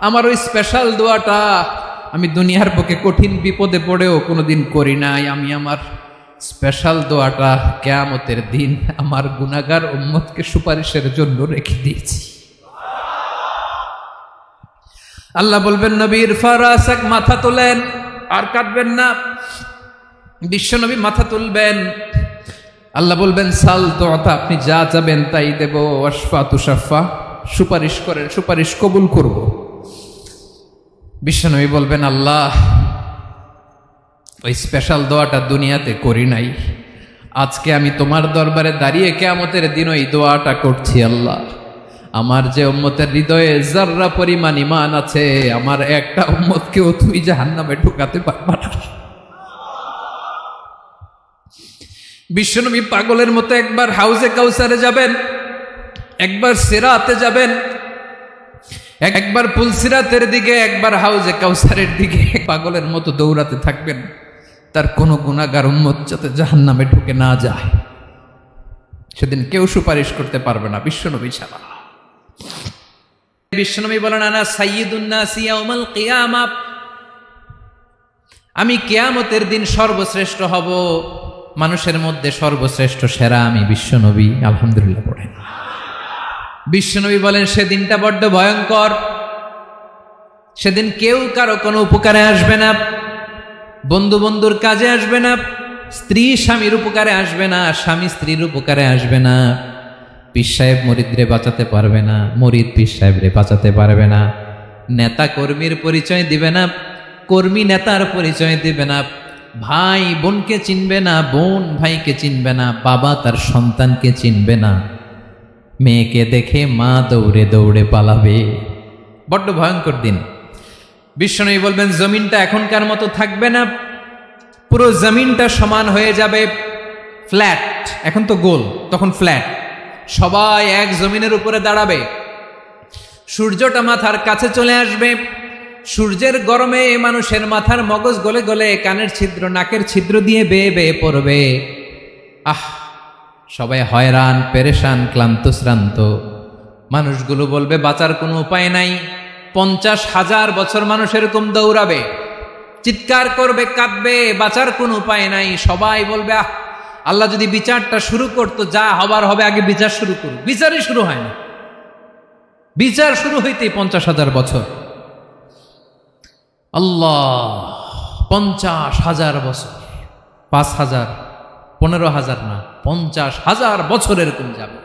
আমার ওই স্পেশাল দোয়াটা আমি দুনিয়ার বুকে কঠিন বিপদে পড়েও কোনোদিন করি নাই। আমি আমার স্পেশাল দোয়াটা কিয়ামতের দিন আমার গুনাহগার উম্মতকে সুপারিশের জন্য রেখে দিয়েছি। আল্লাহ বলবেন, নবী ইরফা রাসাক, মাথা তোলেন, আর কাঁদবেন না। বিশ্বনবী মাথা তুলবেন। আল্লাহ বলবেন, সাল তোতা, আপনি যা চাবেন তাই দেব। ওয়াশফা তুশাফা, সুপারিশ করেন, সুপারিশ কবুল করব। বিশ্বনবী বলবেন, আল্লাহ ওই স্পেশাল দোয়াটা দুনিয়াতে করি নাই, আজকে আমি তোমার দরবারে দাঁড়িয়ে কিয়ামতের দিন ওই দোয়াটা করছি। আল্লাহ, আমার যে উম্মতের হৃদয়ে যাররা পরিমাণ ঈমান আছে, আমার একটা উম্মতকেও তুই জাহান্নামে ঢুকাতে পারবা না। বিশ্বনবী পাগলের মতো একবার হাউজে কাউসারে যাবেন, একবার সিরাতে যাবেন, একবার পুলসিরাতের দিকে, একবার হাউজে কাউসারের দিকে পাগলের মতো দৌড়াতে থাকবেন, তার কোনো গুনাহগার উম্মত যাতে জাহান্নামে ঢুকে না যায়। সেদিন কেউ সুপারিশ করতে পারবে না বিশ্বনবী ছাড়া। বিশ্বনবী বলেন, আনা সাইয়্যিদুন নাসি ইয়াউমাল কিয়ামা, আমি কিয়ামতের দিন সর্বশ্রেষ্ঠ হব, মানুষের মধ্যে সর্বশ্রেষ্ঠ সেরা আমি বিশ্বনবী। আলহামদুলিল্লাহ পড়েন। বিশ্বনবী বলেন, সেদিনটা বড্ড ভয়ঙ্কর। সেদিন কেউ কারো কোনো উপকারে আসবে না, বন্ধু বন্ধুর কাজে আসবে না, স্ত্রী স্বামীর উপকারে আসবে না, স্বামী স্ত্রীর উপকারে আসবে না, পীর সাহেব মুরিদরে বাঁচাতে পারবে না, মুরিদ পীর সাহেবরে বাঁচাতে পারবে না, নেতা কর্মীর পরিচয় দিবে না, কর্মী নেতার পরিচয় দিবে না, ভাই বোনকে চিনবে না, বোন ভাইকে চিনবে না, বাবা তার সন্তানকে চিনবে না, মেয়েকে দেখে মা দৌড়ে দৌড়ে পালাবে। বড্ড ভয়ঙ্কর দিন। বিশ্বনবী বলবেন, জমিনটা এখনকার মতো থাকবে না, পুরো জমিনটা সমান হয়ে যাবে, ফ্ল্যাট। এখন তো গোল, তখন ফ্ল্যাট। সবাই এক জমিনের উপরে দাঁড়াবে, সূর্যটা মাথার কাছে চলে আসবে, সূর্যের গরমে মানুষের মাথার মগজ গলে গলে কানের ছিদ্র নাকের ছিদ্র দিয়ে বেয়ে বেয়ে পড়বে। সবাই হয়রান, পেরেশান, ক্লান্ত শ্রান্ত। মানুষগুলো বলবে, বাঁচার কোনো উপায় নাই। 50,000 বছর মানুষ এরকম দৌড়াবে, চিৎকার করবে, কাঁদবে, বাঁচার কোনো উপায় নাই। সবাই বলবে, আল্লাহ যদি বিচারটা শুরু করতো, যা হবার হবে, আগে বিচার শুরু করুক। বিচারই শুরু হয় না, বিচার শুরু হইতেই 50,000 বছর। আল্লাহ, 50,000 বছর, 5,000, 15,000 না, 50,000 বছর এরকম যাবে।